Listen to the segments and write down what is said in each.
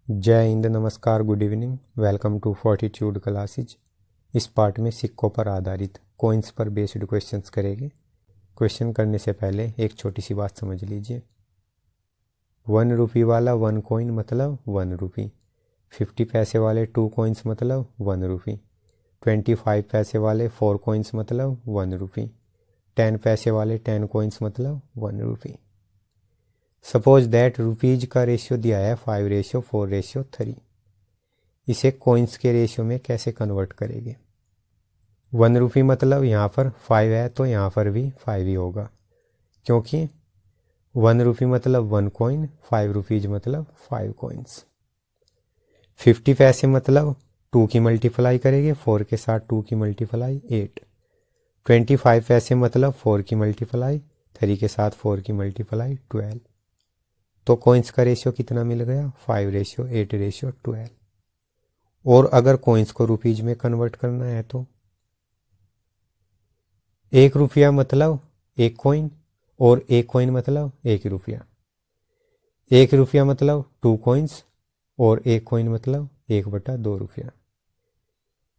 जय हिंद, नमस्कार, good evening, welcome to Fortitude classes. इस पार्ट में सिक्कों पर आधारित कॉइन्स पर बेस्ड क्वेश्चंस करेंगे। क्वेश्चन करने से पहले एक छोटी सी बात समझ लीजिए। 1 रुपये वाला 1 कॉइन मतलब 1 रुपये, 50 पैसे वाले 2 कॉइन्स मतलब 1 रुपये, 25 पैसे वाले 4 कॉइन्स मतलब 1 रुपये, 10 पैसे वाले 10 कॉइन्स मतलब 1 रुपये। सपोज दैट रुपीज का रेशियो दिया है 5:4:3। इसे कॉइन्स के रेशियो में कैसे कन्वर्ट करेंगे। 1 रुपये मतलब यहाँ पर 5 है तो यहाँ पर भी 5 ही होगा, क्योंकि 1 रुपये मतलब 1 कॉइन, 5 रुपीज मतलब 5 कॉइन्स। 50 पैसे मतलब 2 की मल्टीप्लाई करेंगे, 4 के साथ 2 की मल्टीप्लाई 8। 25 पैसे मतलब 4 की मल्टीप्लाई, 3 के साथ 4 की मल्टीप्लाई 12। तो कॉइन्स का रेशियो कितना मिल गया, 5:8:12। और अगर कॉइन्स को रुपीज में कन्वर्ट करना है तो 1 रुपया मतलब 1 कॉइन और 1 कॉइन मतलब 1 रुपया। 1 रुपया मतलब 2 कॉइन्स और 1 कॉइन मतलब 1/2 रुपया।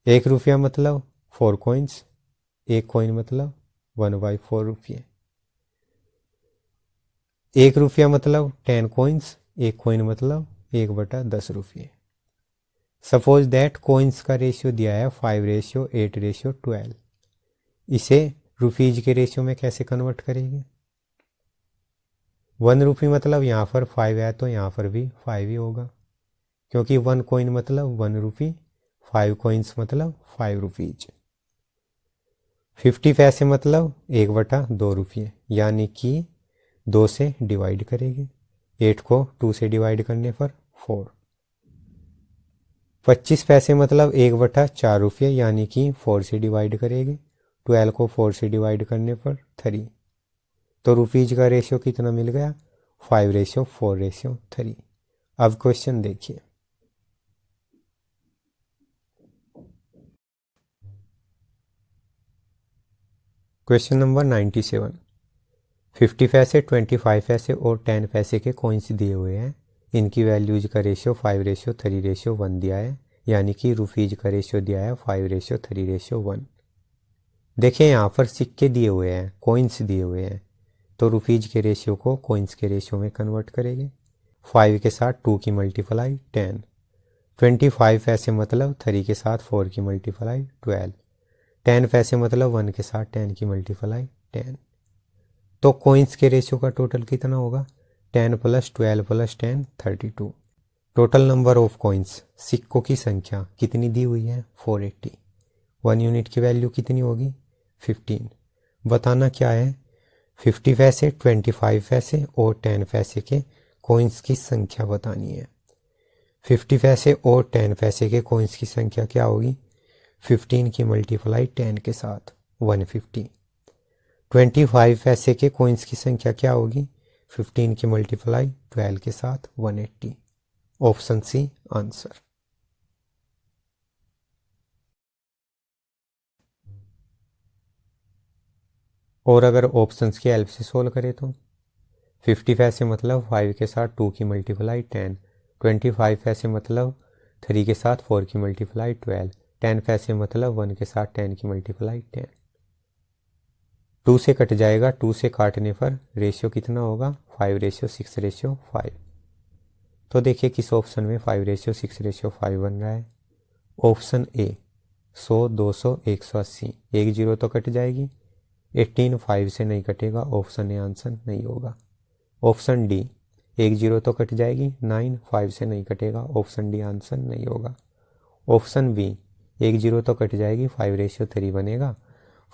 1 रुपया मतलब 4 कॉइन्स, 1 कॉइन मतलब 1/4 रुपये। 1 रुपया मतलब 10 कॉइन्स, 1 कॉइन मतलब 1/10 रुपये। सपोज दैट कॉइन्स का रेशियो दिया है 5:8:12। इसे रुपीज के रेशियो में कैसे कन्वर्ट करेंगे। 1 रुपये मतलब यहाँ पर 5 है तो यहाँ पर भी 5 ही होगा, क्योंकि 1 कॉइन मतलब 1 रुपये, 5 कॉइन्स मतलब 5 रुपीज। 50 पैसे मतलब 1/2 रुपये, यानी कि 2 से डिवाइड करेंगे। 8 को 2 से डिवाइड करने पर 4। 25 पैसे मतलब 1/4 रुपये, यानी कि 4 से डिवाइड करेंगे। 12 को 4 से डिवाइड करने पर 3। तो रुपीज का रेशियो कितना मिल गया, 5:4:3। अब क्वेश्चन देखिए। Question number 97। 50 पैसे, 25 पैसे और 10 पैसे के कॉइन्स दिए हुए हैं। इनकी वैल्यूज का रेशियो 5:3:1 दिया है, यानी कि रुपीज का रेशियो दिया है 5:3:1। देखिए यहाँ पर सिक्के दिए हुए हैं, कॉइन्स दिए हुए हैं, तो रुपीज के रेशियो को कॉइन्स के रेशियो में कन्वर्ट करेंगे। 5 के साथ 2 की मल्टीप्लाई 10। 25 पैसे मतलब 3 के साथ 4 की मल्टीप्लाई 12। 10 पैसे मतलब 1 के साथ 10 की मल्टीप्लाई 10। तो कॉइन्स के रेशियो का टोटल कितना होगा, 10 + 12 + 10 32। टोटल नंबर ऑफ कॉइन्स, सिक्कों की संख्या कितनी दी हुई है, 480। 1 यूनिट की वैल्यू कितनी होगी, 15। बताना क्या है, 50 पैसे, 25 पैसे और 10 पैसे के कॉइन्स की संख्या बतानी है। 50 पैसे और 10 पैसे के कॉइन्स की संख्या क्या होगी, 15 की मल्टीप्लाई 10 के साथ 150। 25 पैसे के कॉइन्स की संख्या क्या होगी, 15 की मल्टीप्लाई 12 के साथ 180। Option C answer. और अगर ऑप्शंस की हेल्प से सोल्व करें तो 50 पैसे मतलब 5 के साथ 2 की मल्टीप्लाई 10। 25 पैसे मतलब 3 के साथ 4 की मल्टीप्लाई 12। 10 पैसे मतलब 1 के साथ 10 की मल्टीप्लाई 10। 2 से कट जाएगा, 2 से काटने पर रेशियो कितना होगा, 5:6:5। तो देखिए किस ऑप्शन में 5:6:5 बन रहा है। Option A 100, 200, 180। 1 0 तो कट जाएगी, 18 5 से नहीं कटेगा, ऑप्शन ए आंसर नहीं होगा। ऑप्शन डी 1 0 तो कट जाएगी, 9 5 से नहीं कटेगा, ऑप्शन डी आंसर नहीं होगा। ऑप्शन बी 1 0 तो कट जाएगी, 5:3 बनेगा,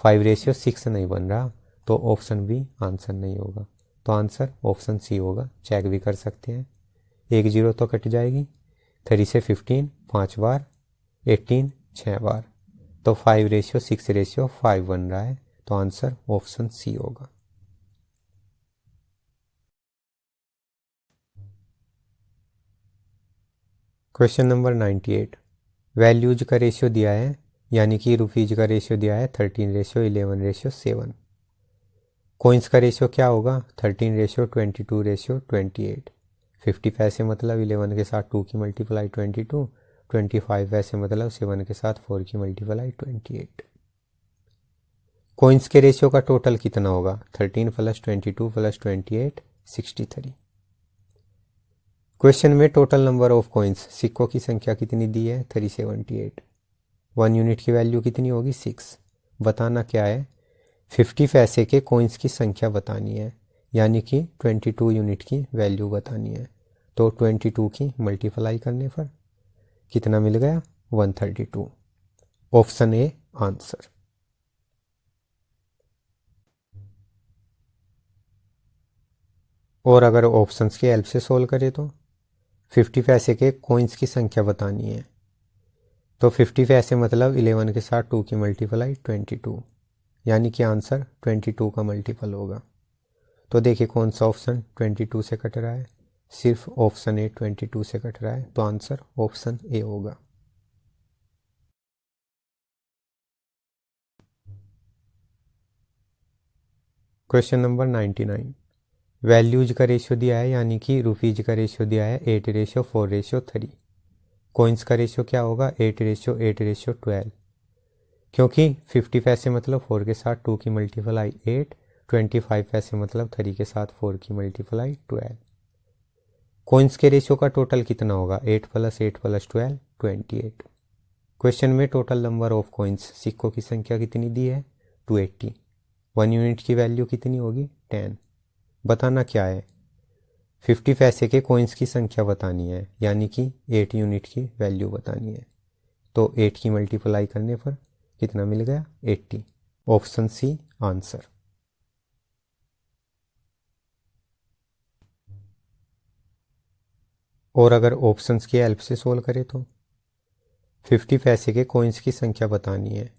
5:6 नहीं बन रहा, तो ऑप्शन बी आंसर नहीं होगा। तो आंसर ऑप्शन सी होगा, चेक भी कर सकते हैं। 1 0 तो कट जाएगी, 3 से 15 5 बार, 18 6 बार, तो 5:6:5 बन रहा है, तो आंसर ऑप्शन सी होगा। Question number 98। वैल्यूज का रेशियो दिया है, यानी कि रुपीज का रेशियो दिया है 13:11:7। कॉइन्स का रेशियो क्या होगा, 13:22:28। 50 पैसे मतलब 11 के साथ 2 की मल्टीप्लाई 22, 25 पैसे मतलब 7 के साथ 4 की मल्टीप्लाई 28। कॉइन्स के रेशियो का टोटल कितना होगा? 13 + 22 + 28 63। क्वेश्चन में टोटल नंबर ऑफ कॉइन्स, सिक्कों की संख्या कितनी दी है? 378। 1 यूनिट की वैल्यू कितनी होगी? 6। बताना क्या है? 50 पैसे के कॉइन्स की संख्या बतानी है, यानी कि 22 यूनिट की वैल्यू बतानी है। तो 22 की मल्टीप्लाई करने पर कितना मिल गया? 132। Option A answer. और अगर ऑप्शंस की हेल्प से सोल्व करें तो 50 पैसे के कॉइन्स की संख्या बतानी है। तो 50 पैसे मतलब 11 के साथ 2 की मल्टीप्लाई 22, यानी कि आंसर 22 का मल्टीपल होगा। तो देखिए कौन सा ऑप्शन 22 से कट रहा है? सिर्फ ऑप्शन ए 22 से कट रहा है, तो आंसर ऑप्शन ए होगा। Question number 99। वैल्यूज का रेशियो दिया है, यानी कि रुपीज का रेशियो दिया है 8:4:3। कॉइन्स का रेशियो क्या होगा? 8:8:12। क्योंकि 50 पैसे मतलब 4 के साथ 2 की मल्टीप्लाई 8, 25 पैसे मतलब 3 के साथ 4 की मल्टीप्लाई 12। कॉइन्स के रेशियो का टोटल कितना होगा? 8 + 8 + 12 28। क्वेश्चन में टोटल नंबर ऑफ कॉइन्स, सिक्कों की संख्या कितनी दी है? 280। 1 यूनिट की वैल्यू कितनी होगी? 10। बताना क्या है? 50 पैसे के कॉइन्स की संख्या बतानी है, यानी कि 8 यूनिट की वैल्यू बतानी है। तो 8 की मल्टीप्लाई करने पर कितना मिल गया? 80। Option C answer. और अगर ऑप्शंस की हेल्प से सोल्व करें तो 50 पैसे के कॉइन्स की संख्या बतानी है।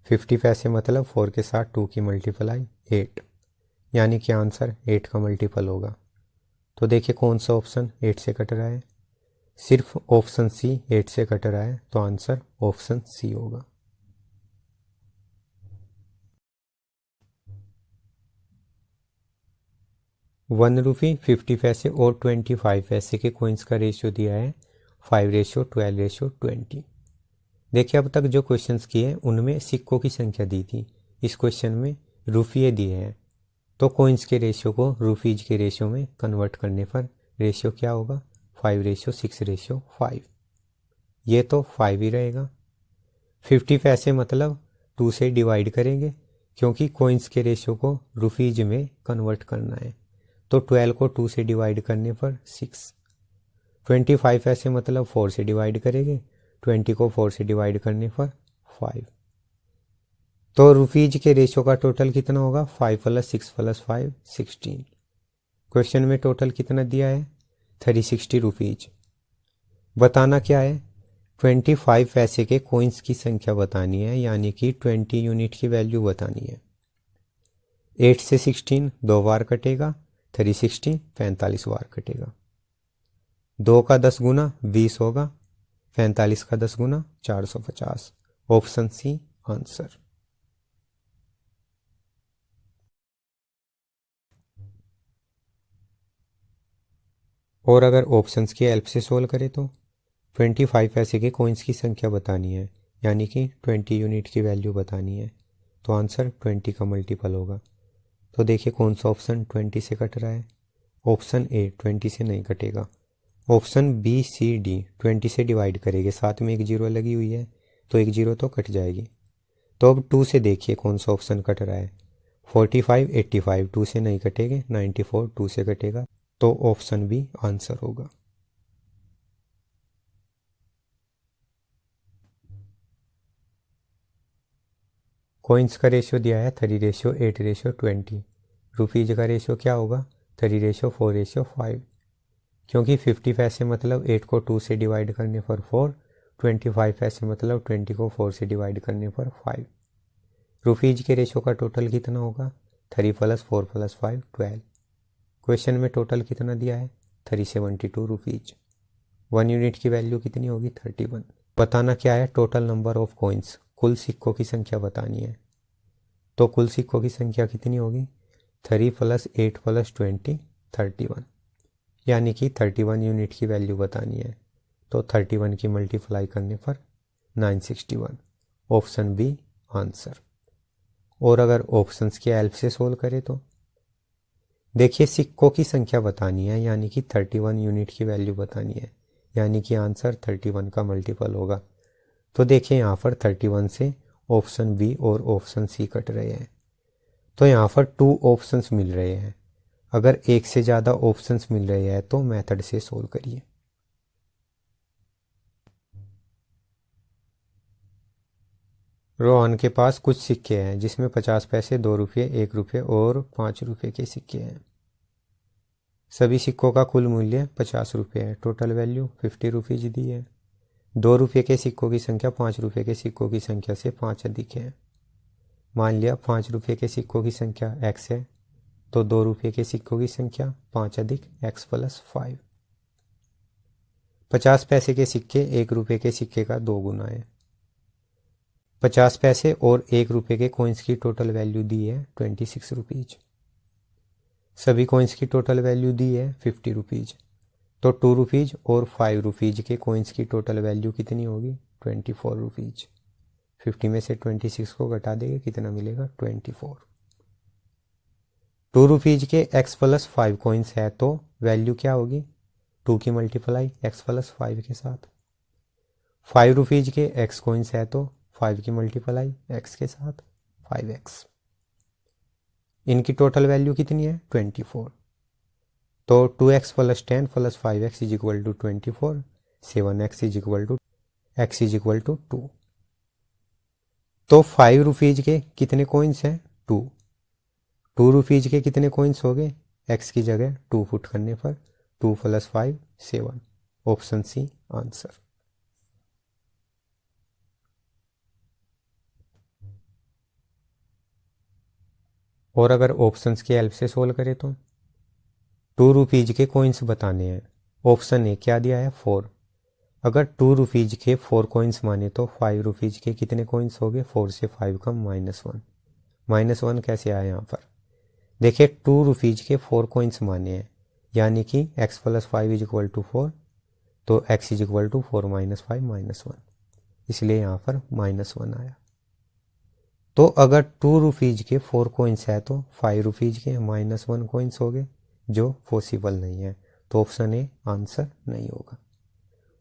50 पैसे मतलब 4 के साथ 2 की मल्टीप्लाई 8, यानी कि आंसर 8 का मल्टीपल होगा। तो देखिए कौन सा ऑप्शन 8 से कट रहा है? सिर्फ ऑप्शन सी 8 से कट रहा है, तो आंसर ऑप्शन सी होगा। ₹1, 50 पैसे और 25 पैसे के कॉइन्स का रेशियो दिया है 5:12:20। देखिए अब तक जो क्वेश्चंस किए उनमें सिक्कों की संख्या दी थी, इस क्वेश्चन में रुपये दिए हैं। तो कॉइन्स के रेशियो को रुपीज के रेशियो में कन्वर्ट करने पर रेशियो क्या होगा? 5:6:5। ये तो 5 ही रहेगा। 50 पैसे मतलब 2 से डिवाइड करेंगे, क्योंकि कॉइन्स के रेशियो को रुपीज में कन्वर्ट करना है। तो 12 को 2 से डिवाइड करने पर 6। 25 पैसे मतलब 4 से डिवाइड करेंगे, 20 को 4 से डिवाइड करने पर 5। तो रुपीज के रेशियो का टोटल कितना होगा? 5 + 6 + 5 16। क्वेश्चन में टोटल कितना दिया है? 360 रुपीज। बताना क्या है? 25 पैसे के कॉइन्स की संख्या बतानी है, यानी कि 20 यूनिट की वैल्यू बतानी है। 8 से 16 2 बार कटेगा, 360 45 बार कटेगा। 2 का 10 गुना 20 होगा, 45 का 10 गुना 450। Option C answer. और अगर ऑप्शंस की हेल्प से सोल्व करें तो 25 पैसे के कॉइन्स की संख्या बतानी है, यानी कि 20 यूनिट की वैल्यू बतानी है। तो आंसर 20 का मल्टीपल होगा। तो देखिए कौन सा ऑप्शन 20 से कट रहा है? ऑप्शन ए 20 से नहीं कटेगा। ऑप्शन बी सी डी 20 से डिवाइड करेंगे, साथ में एक जीरो लगी हुई है, तो एक जीरो तो कट जाएगी। तो अब 2 से देखिए कौन सा ऑप्शन कट रहा है? 45 85 2 से नहीं कटेंगे, 94 2 से कटेगा, तो ऑप्शन बी आंसर होगा। कॉइन्स का रेशियो दिया है 3:8:20। रुपीज का रेशियो क्या होगा? 3:4:5। क्योंकि 50 पैसे मतलब 8 को 2 से डिवाइड करने पर 4, 25 पैसे मतलब 20 को 4 से डिवाइड करने पर 5। रुपीज के रेशियो का टोटल कितना होगा? 3 + 4 + 5 12। क्वेश्चन में टोटल कितना दिया है? 372 रुपीज। 1 यूनिट की वैल्यू कितनी होगी? 31। बताना क्या है? टोटल नंबर ऑफ कॉइन्स, कुल सिक्कों की संख्या बतानी है। तो कुल सिक्कों की संख्या कितनी होगी? 3 + 8 + 20 31। यानी कि 31 यूनिट की वैल्यू बतानी है। तो 31 की मल्टीप्लाई करने पर 961, ऑप्शन बी आंसर। और अगर ऑप्शंस की हेल्प से सोल्व करें तो देखिए सिक्कों की संख्या बतानी है, यानी कि 31 यूनिट की वैल्यू बतानी है, यानी कि आंसर 31 का मल्टीपल होगा। तो देखिए यहाँ पर 31 से ऑप्शन बी और ऑप्शन सी कट रहे हैं, तो यहाँ पर 2 ऑप्शंस मिल रहे हैं। अगर एक से ज़्यादा ऑप्शंस मिल रहे हैं तो मेथड से सोल्व करिए। रोहन के पास कुछ सिक्के हैं जिसमें 50 पैसे, 2 रुपये, 1 रुपये और 5 रुपये के सिक्के हैं। सभी सिक्कों का कुल मूल्य 50 रुपये है। टोटल वैल्यू 50 रुपीज़ दी है। 2 रुपये के सिक्कों की संख्या 5 रुपये के सिक्कों की संख्या से 5 अधिक है। मान लिया 5 रुपये के सिक्कों की संख्या x है, तो 2 रुपये के सिक्कों की संख्या 5 अधिक x प्लस 5। 50 पैसे के सिक्के 1 रुपये के सिक्के का 2 गुना है। 50 पैसे और 1 रुपये के कॉइन्स की टोटल वैल्यू दी है 26 रुपीज़। सभी कॉइन्स की टोटल वैल्यू दी है 50 रुपीज़। तो 2 रुपीज़ और 5 रुपीज़ के कॉइन्स की टोटल वैल्यू कितनी होगी? 24 रुपीज़। 50 में से 26 को घटा देंगे, कितना मिलेगा? 24। 2 रुपीज़ के x प्लस 5 कॉइन्स है तो वैल्यू क्या होगी? 2 की मल्टीप्लाई x प्लस 5 के साथ। 5 रुपीज़ के x कॉइन्स है तो 5 की मल्टीप्लाई x के साथ 5x। इनकी टोटल वैल्यू कितनी है? 24। तो 2x plus 10 plus 5x is equal to 24। 7x is equal to x is equal to 2। तो 5 रुपीज़ के कितने कॉइन्स हैं? 2। 2 रुपीज़ के कितने कॉइन्स हो गए? x की जगह 2 पुट करने पर 2 प्लस 5 7। Option C answer. और अगर ऑप्शंस की हेल्प से सोल्व करें तो 2 रुपीज़ के कॉइन्स बताने हैं। ऑप्शन ए क्या दिया है? 4। अगर 2 रुपीज़ के 4 कॉइन्स माने तो 5 रुपीज़ के कितने कॉइन्स हो गए? 4 से 5 कम -1। -1 कैसे आया यहाँ पर? देखिए 2 रुपीज़ के 4 कॉइन्स माने हैं, यानी कि x plus 5 is equal to 4, तो x is equal to 4 minus 5 -1, इसलिए यहाँ पर -1 आया। तो अगर 2 रुपीज़ के 4 कॉइन्स है तो 5 रुपीज़ के -1 कॉइन्स हो गए, जो पॉसिबल नहीं है। तो ऑप्शन ए आंसर नहीं होगा।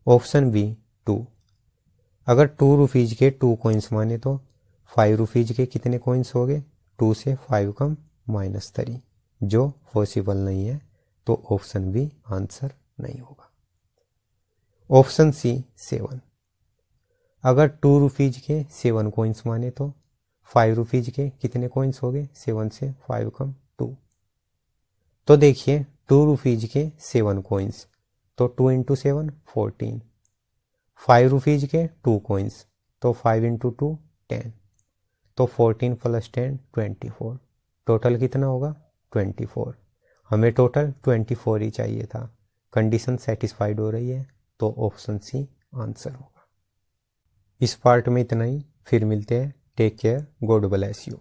Option B 2। अगर 2 रुपीज़ के 2 कॉइन्स माने तो 5 रुपीज़ के कितने कॉइन्स हो गए? 2 से 5 कम -3, जो पॉसिबल नहीं है। तो ऑप्शन बी आंसर नहीं होगा। Option C 7। अगर 2 रुपीज़ के 7 कॉइन्स माने तो 5 रुपीज़ के कितने कॉइन्स हो गए? 7 से 5 कम 2। तो देखिए 2 रुपीज़ के 7 कॉइन्स, तो 2 इंटू 7 14। 5 रुपीज़ के 2 कॉइन्स, तो 5 इंटू 2 10। तो 14 प्लस 10 24। टोटल कितना होगा? 24। हमें टोटल 24 ही चाहिए था। कंडीशन सेटिस्फाइड हो रही है, तो ऑप्शन सी आंसर होगा। इस पार्ट में इतना ही, फिर मिलते हैं। Take care, God bless you.